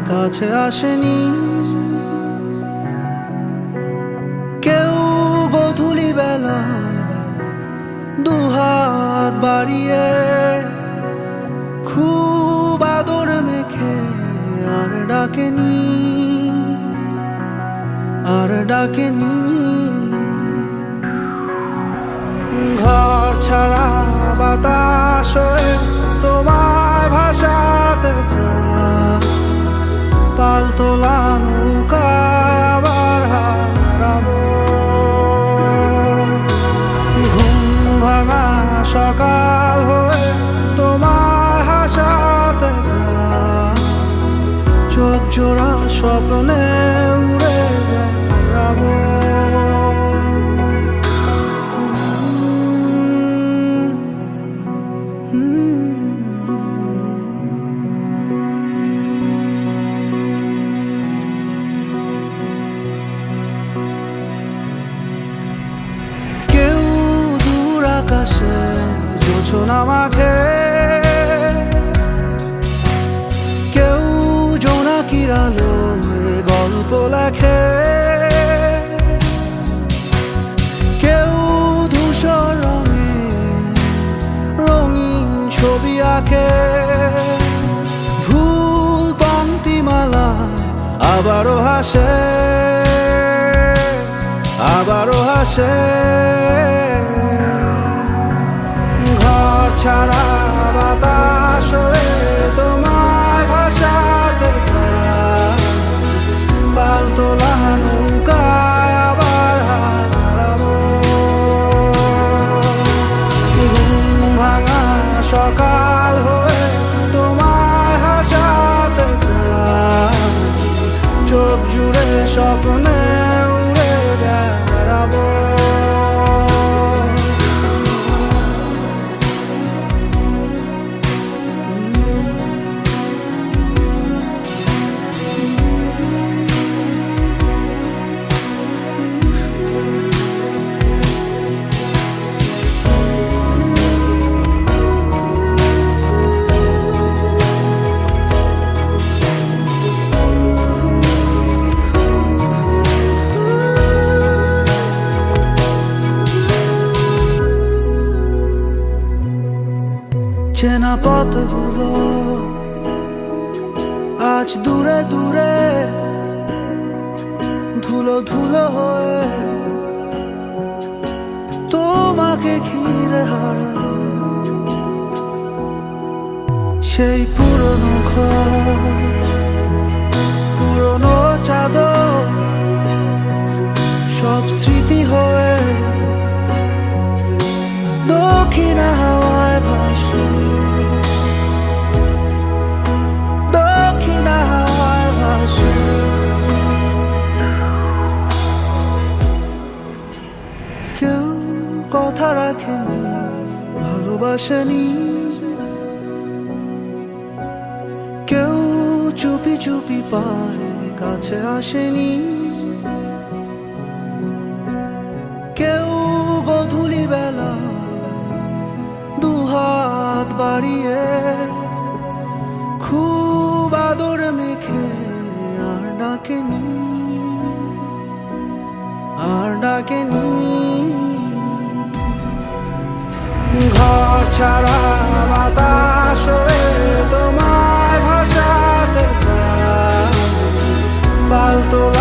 কাছে আসেনি কেউ গোধূলি বেলা দুহাত বাড়িয়ে খুব আদর মেখে আর ডাকেনি ঘর ছাড়া বাতাস হয়ে তোমায় ভাসাতে চায় পালতোলা নৌকায় আবার হারাবো ঘুম ভাঙা সকাল হয়ে তোমায় হাসাতে চায় চোখ জোড়া স্বপ্নে উড়ে বেড়াবো কেউ দূর আকাশে জোছনা মাখে কেউ জোনাকির আলোয় গল্প লেখে কেউ ধূসর রঙে রঙিন ছবি আঁকে ভুল পংক্তিমালায় আবারও হাসে ঘর ছাড়া বাতাস হয়ে তোমায় ভাসাতে চায় পালতোলা নৌকায় আবার হারাবো ঘুম ভাঙা সকাল হয়ে তোমায় হাসাতে চায় চোখ জুড়ে স্বপ্নে উড়ে বেড়াবো চেনা পথগুলো আজ দূরে দূরে ধুলো ধুলো হয়ে তোমাকে ঘিরে হারালো সেই পুরনো ঘর পুরনো চাদর সব স্মৃতি হয়ে দক্ষিণ হাওয়ায় ভাসলো কেউ কথা রাখেনি ভালোবাসেনি কেউ চুপি চুপি পায় কাছে আসেনি কেউ গোধূলি বেলা দুহাত বাড়িয়ে খুব আদর মেখে আর ডাকেনি ঘর ছাড়া বাতাস হয়ে তোমায় ভাসাতে চায় পালতোলা